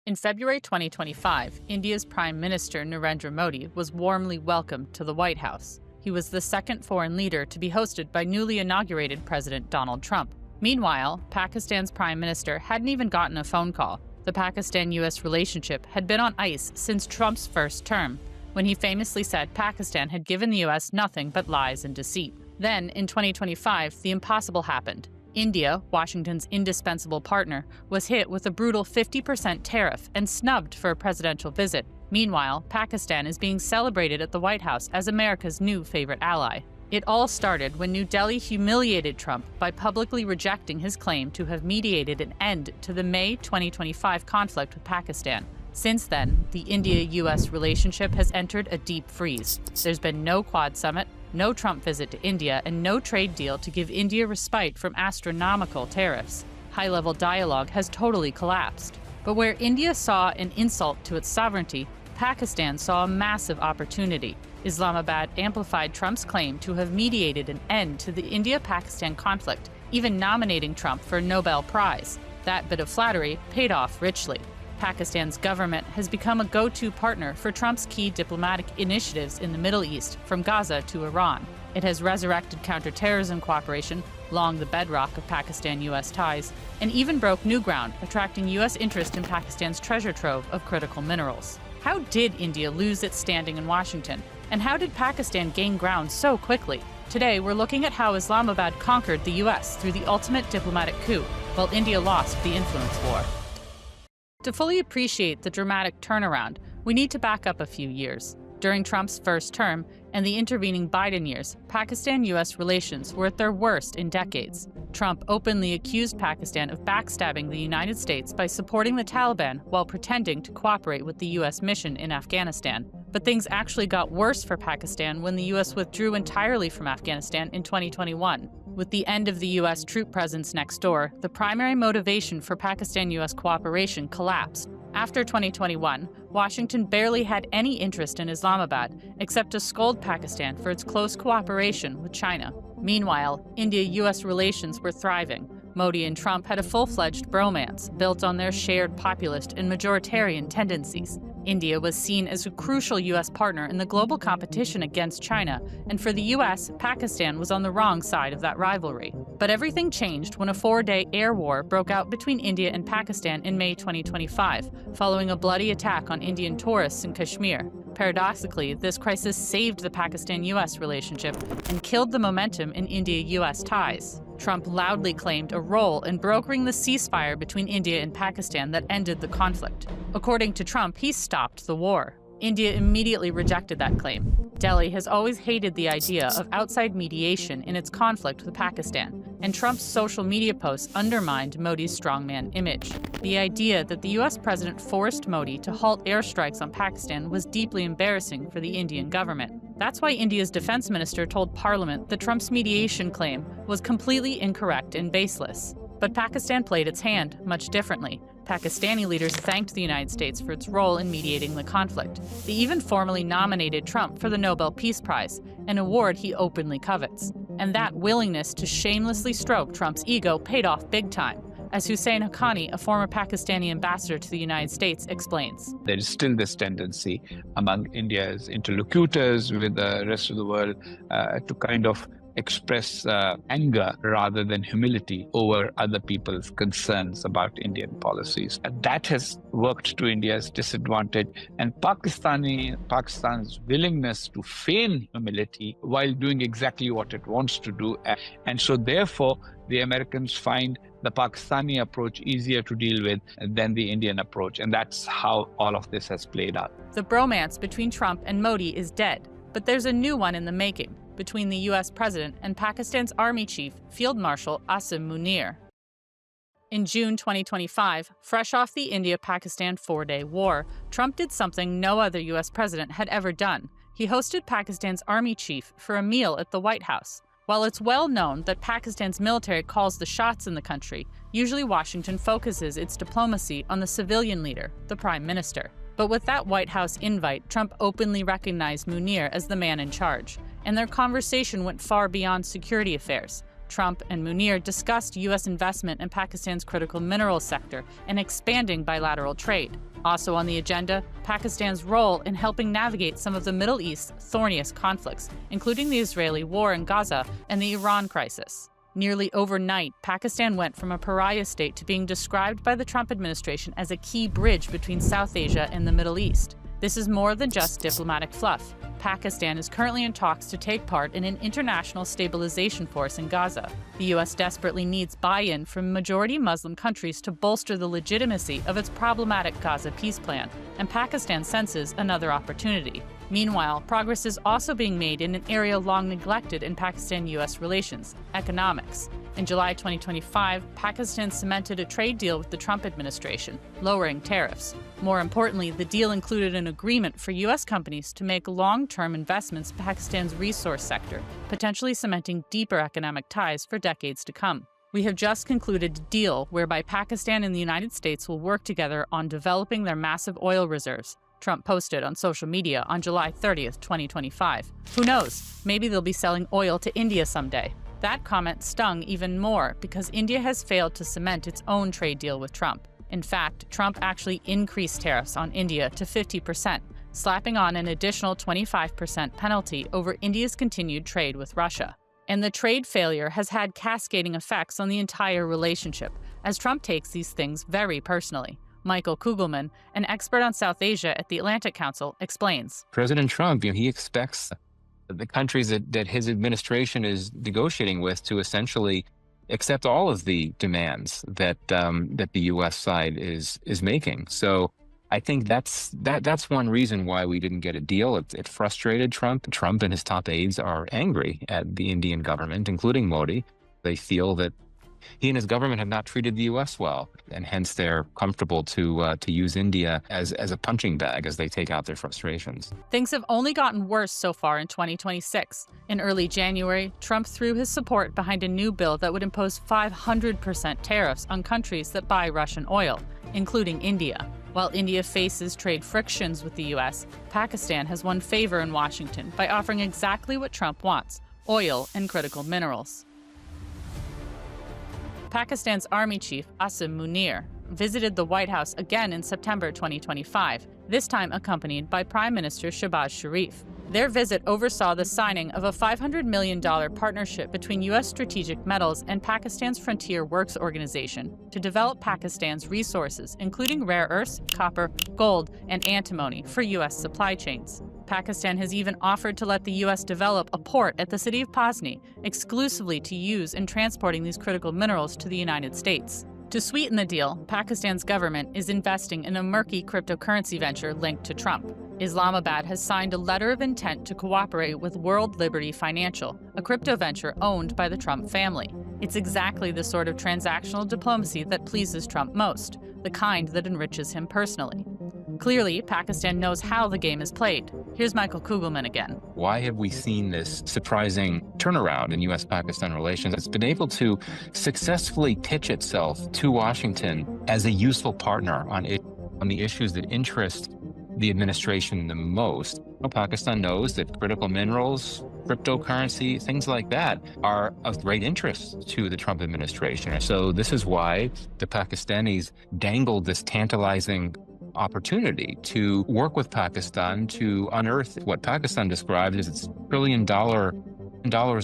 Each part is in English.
In February 2025, India's Prime Minister Narendra Modi was warmly welcomed to the White House. He was the second foreign leader to be hosted by newly inaugurated President Donald Trump. Meanwhile, Pakistan's Prime Minister hadn't even gotten a phone call. The Pakistan-US relationship had been on ice since Trump's first term, when he famously said Pakistan had given the US nothing but lies and deceit. Then, in 2025, the impossible happened. India, Washington's indispensable partner, was hit with a brutal 50% tariff and snubbed for a presidential visit. Meanwhile, Pakistan is being celebrated at the White House as America's new favorite ally. It all started when New Delhi humiliated Trump by publicly rejecting his claim to have mediated an end to the May 2025 conflict with Pakistan. Since then, the India-US relationship has entered a deep freeze. There's been no Quad summit, no Trump visit to India, and no trade deal to give India respite from astronomical tariffs. High-level dialogue has totally collapsed. But where India saw an insult to its sovereignty, Pakistan saw a massive opportunity. Islamabad amplified Trump's claim to have mediated an end to the India-Pakistan conflict, even nominating Trump for a Nobel Prize. That bit of flattery paid off richly. Pakistan's government has become a go-to partner for Trump's key diplomatic initiatives in the Middle East, from Gaza to Iran. It has resurrected counterterrorism cooperation, long the bedrock of Pakistan-US ties, and even broke new ground, attracting US interest in Pakistan's treasure trove of critical minerals. How did India lose its standing in Washington? And how did Pakistan gain ground so quickly? Today, we're looking at how Islamabad conquered the US through the ultimate diplomatic coup, while India lost the influence war. To fully appreciate the dramatic turnaround, we need to back up a few years. During Trump's first term and the intervening Biden years, Pakistan-US relations were at their worst in decades. Trump openly accused Pakistan of backstabbing the United States by supporting the Taliban while pretending to cooperate with the US mission in Afghanistan. But things actually got worse for Pakistan when the US withdrew entirely from Afghanistan in 2021. With the end of the U.S. troop presence next door, the primary motivation for Pakistan-U.S. cooperation collapsed. After 2021, Washington barely had any interest in Islamabad, except to scold Pakistan for its close cooperation with China. Meanwhile, India-U.S. relations were thriving. Modi and Trump had a full-fledged bromance built on their shared populist and majoritarian tendencies. India was seen as a crucial U.S. partner in the global competition against China, and for the U.S., Pakistan was on the wrong side of that rivalry. But everything changed when a 4-day air war broke out between India and Pakistan in May 2025, following a bloody attack on Indian tourists in Kashmir. Paradoxically, this crisis saved the Pakistan-U.S. relationship and killed the momentum in India-U.S. ties. Trump loudly claimed a role in brokering the ceasefire between India and Pakistan that ended the conflict. According to Trump, he stopped the war. India immediately rejected that claim. Delhi has always hated the idea of outside mediation in its conflict with Pakistan, and Trump's social media posts undermined Modi's strongman image. The idea that the US president forced Modi to halt airstrikes on Pakistan was deeply embarrassing for the Indian government. That's why India's defense minister told Parliament that Trump's mediation claim was completely incorrect and baseless. But Pakistan played its hand much differently. Pakistani leaders thanked the United States for its role in mediating the conflict. They even formally nominated Trump for the Nobel Peace Prize, an award he openly covets. And that willingness to shamelessly stroke Trump's ego paid off big time, as Hussein Haqqani, a former Pakistani ambassador to the United States, explains. There is still this tendency among India's interlocutors with the rest of the world to kind of express anger rather than humility over other people's concerns about Indian policies. And that has worked to India's disadvantage, and Pakistan's willingness to feign humility while doing exactly what it wants to do. And so therefore, the Americans find the Pakistani approach easier to deal with than the Indian approach. And that's how all of this has played out. The bromance between Trump and Modi is dead, but there's a new one in the making between the U.S. president and Pakistan's Army Chief, Field Marshal Asim Munir. In June 2025, fresh off the India-Pakistan 4-day war, Trump did something no other U.S. president had ever done. He hosted Pakistan's Army Chief for a meal at the White House. While it's well known that Pakistan's military calls the shots in the country, usually Washington focuses its diplomacy on the civilian leader, the Prime Minister. But with that White House invite, Trump openly recognized Munir as the man in charge, and their conversation went far beyond security affairs. Trump and Munir discussed U.S. investment in Pakistan's critical minerals sector and expanding bilateral trade. Also on the agenda, Pakistan's role in helping navigate some of the Middle East's thorniest conflicts, including the Israeli war in Gaza and the Iran crisis. Nearly overnight, Pakistan went from a pariah state to being described by the Trump administration as a key bridge between South Asia and the Middle East. This is more than just diplomatic fluff. Pakistan is currently in talks to take part in an international stabilization force in Gaza. The U.S. desperately needs buy-in from majority Muslim countries to bolster the legitimacy of its problematic Gaza peace plan, and Pakistan senses another opportunity. Meanwhile, progress is also being made in an area long neglected in Pakistan-U.S. relations: economics. In July 2025, Pakistan cemented a trade deal with the Trump administration, lowering tariffs. More importantly, the deal included an agreement for U.S. companies to make long-term investments in Pakistan's resource sector, potentially cementing deeper economic ties for decades to come. We have just concluded a deal whereby Pakistan and the United States will work together on developing their massive oil reserves, Trump posted on social media on July 30th, 2025. Who knows? Maybe they'll be selling oil to India someday. That comment stung even more because India has failed to cement its own trade deal with Trump. In fact, Trump actually increased tariffs on India to 50%, slapping on an additional 25% penalty over India's continued trade with Russia. And the trade failure has had cascading effects on the entire relationship, as Trump takes these things very personally. Michael Kugelman, an expert on South Asia at the Atlantic Council, explains. President Trump, he expects the countries that his administration is negotiating with to essentially accept all of the demands that the U.S. side is making. So I think that's one reason why we didn't get a deal. It frustrated Trump. Trump and his top aides are angry at the Indian government, including Modi. They feel that he and his government have not treated the U.S. well, and hence they're comfortable to use India as a punching bag as they take out their frustrations. Things have only gotten worse so far in 2026. In early January, Trump threw his support behind a new bill that would impose 500% tariffs on countries that buy Russian oil, including India. While India faces trade frictions with the U.S., Pakistan has won favor in Washington by offering exactly what Trump wants: oil and critical minerals. Pakistan's Army Chief Asim Munir visited the White House again in September 2025, this time accompanied by Prime Minister Shehbaz Sharif. Their visit oversaw the signing of a $500 million partnership between U.S. Strategic Metals and Pakistan's Frontier Works Organization to develop Pakistan's resources, including rare earths, copper, gold, and antimony, for U.S. supply chains. Pakistan has even offered to let the U.S. develop a port at the city of Pasni exclusively to use in transporting these critical minerals to the United States. To sweeten the deal, Pakistan's government is investing in a murky cryptocurrency venture linked to Trump. Islamabad has signed a letter of intent to cooperate with World Liberty Financial, a crypto venture owned by the Trump family. It's exactly the sort of transactional diplomacy that pleases Trump most, the kind that enriches him personally. Clearly, Pakistan knows how the game is played. Here's Michael Kugelman again. Why have we seen this surprising turnaround in U.S.-Pakistan relations? It's been able to successfully pitch itself to Washington as a useful partner on the issues that interest the administration the most. Well, Pakistan knows that critical minerals, cryptocurrency, things like that are of great interest to the Trump administration. So this is why the Pakistanis dangled this tantalizing opportunity to work with Pakistan to unearth what Pakistan described as its $1 trillion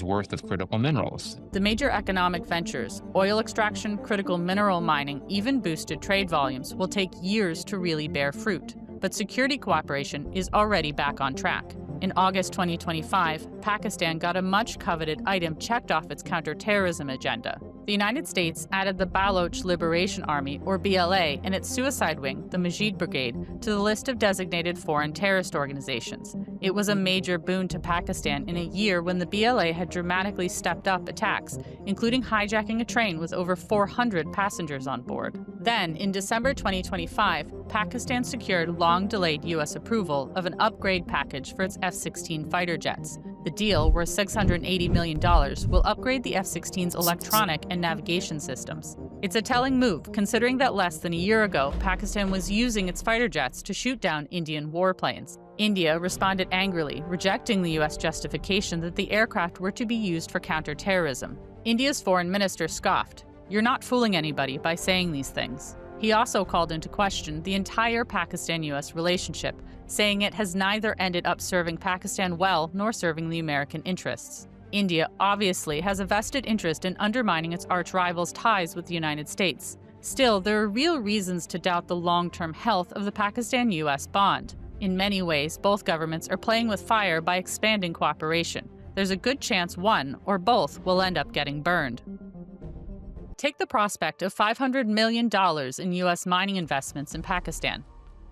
worth of critical minerals. The major economic ventures, oil extraction, critical mineral mining, even boosted trade volumes, will take years to really bear fruit. But security cooperation is already back on track. In August 2025, Pakistan got a much-coveted item checked off its counterterrorism agenda. The United States added the Baloch Liberation Army, or BLA, and its suicide wing, the Majid Brigade, to the list of designated foreign terrorist organizations. It was a major boon to Pakistan in a year when the BLA had dramatically stepped up attacks, including hijacking a train with over 400 passengers on board. Then, in December 2025, Pakistan secured long-delayed U.S. approval of an upgrade package for its F-16 fighter jets. The deal, worth $680 million, will upgrade the F-16's electronic and navigation systems. It's a telling move, considering that less than a year ago, Pakistan was using its fighter jets to shoot down Indian warplanes. India responded angrily, rejecting the U.S. justification that the aircraft were to be used for counterterrorism. India's foreign minister scoffed, "You're not fooling anybody by saying these things." He also called into question the entire Pakistan-US relationship, saying it has neither ended up serving Pakistan well nor serving the American interests. India obviously has a vested interest in undermining its arch-rival's ties with the United States. Still, there are real reasons to doubt the long-term health of the Pakistan-US bond. In many ways, both governments are playing with fire by expanding cooperation. There's a good chance one or both will end up getting burned. Take the prospect of $500 million in U.S. mining investments in Pakistan.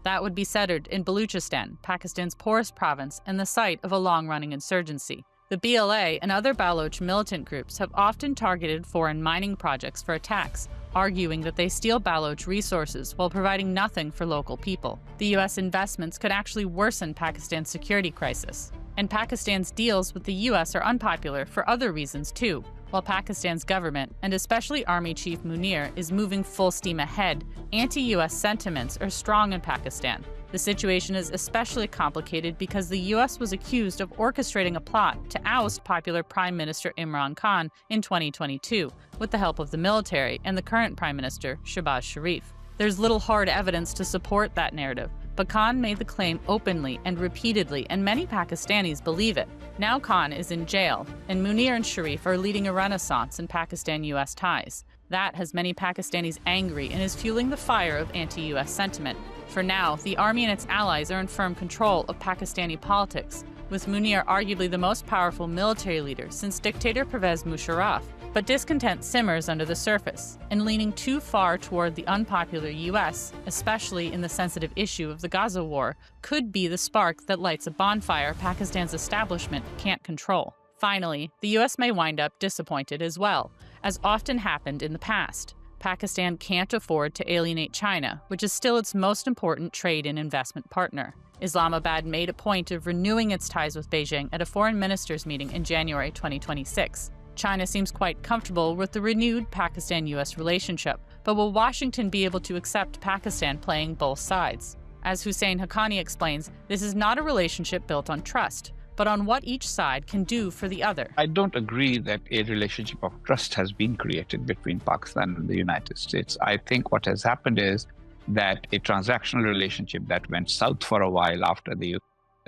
That would be centered in Baluchistan, Pakistan's poorest province and the site of a long-running insurgency. The BLA and other Baloch militant groups have often targeted foreign mining projects for attacks, arguing that they steal Baloch resources while providing nothing for local people. The U.S. investments could actually worsen Pakistan's security crisis. And Pakistan's deals with the U.S. are unpopular for other reasons too. While Pakistan's government, and especially Army Chief Munir, is moving full steam ahead, anti-U.S. sentiments are strong in Pakistan. The situation is especially complicated because the U.S. was accused of orchestrating a plot to oust popular Prime Minister Imran Khan in 2022, with the help of the military and the current Prime Minister, Shehbaz Sharif. There's little hard evidence to support that narrative, but Khan made the claim openly and repeatedly, and many Pakistanis believe it. Now Khan is in jail, and Munir and Sharif are leading a renaissance in Pakistan-U.S. ties. That has many Pakistanis angry and is fueling the fire of anti-U.S. sentiment. For now, the army and its allies are in firm control of Pakistani politics, with Munir arguably the most powerful military leader since dictator Pervez Musharraf. But discontent simmers under the surface, and leaning too far toward the unpopular U.S., especially in the sensitive issue of the Gaza war, could be the spark that lights a bonfire Pakistan's establishment can't control. Finally, the U.S. may wind up disappointed as well, as often happened in the past. Pakistan can't afford to alienate China, which is still its most important trade and investment partner. Islamabad made a point of renewing its ties with Beijing at a foreign ministers meeting in January 2026. China seems quite comfortable with the renewed Pakistan-U.S. relationship, but will Washington be able to accept Pakistan playing both sides? As Hussein Haqqani explains, this is not a relationship built on trust, but on what each side can do for the other. I don't agree that a relationship of trust has been created between Pakistan and the United States. I think what has happened is that a transactional relationship that went south for a while after the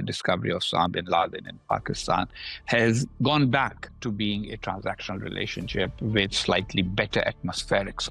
discovery of Osama bin Laden in Pakistan has gone back to being a transactional relationship with slightly better atmospherics.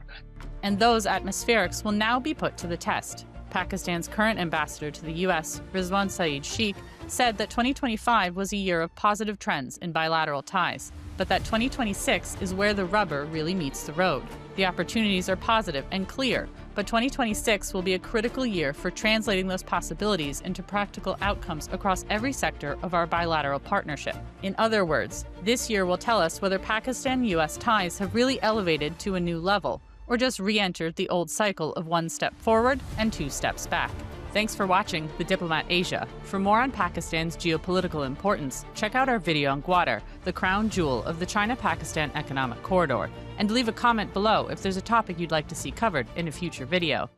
And those atmospherics will now be put to the test. Pakistan's current ambassador to the U.S., Rizwan Saeed Sheikh, said that 2025 was a year of positive trends in bilateral ties, but that 2026 is where the rubber really meets the road. The opportunities are positive and clear, but 2026 will be a critical year for translating those possibilities into practical outcomes across every sector of our bilateral partnership. In other words, this year will tell us whether Pakistan-U.S. ties have really elevated to a new level, or just re-entered the old cycle of one step forward and two steps back. Thanks for watching The Diplomat Asia. For more on Pakistan's geopolitical importance, check out our video on Gwadar, the crown jewel of the China-Pakistan Economic Corridor, and leave a comment below if there's a topic you'd like to see covered in a future video.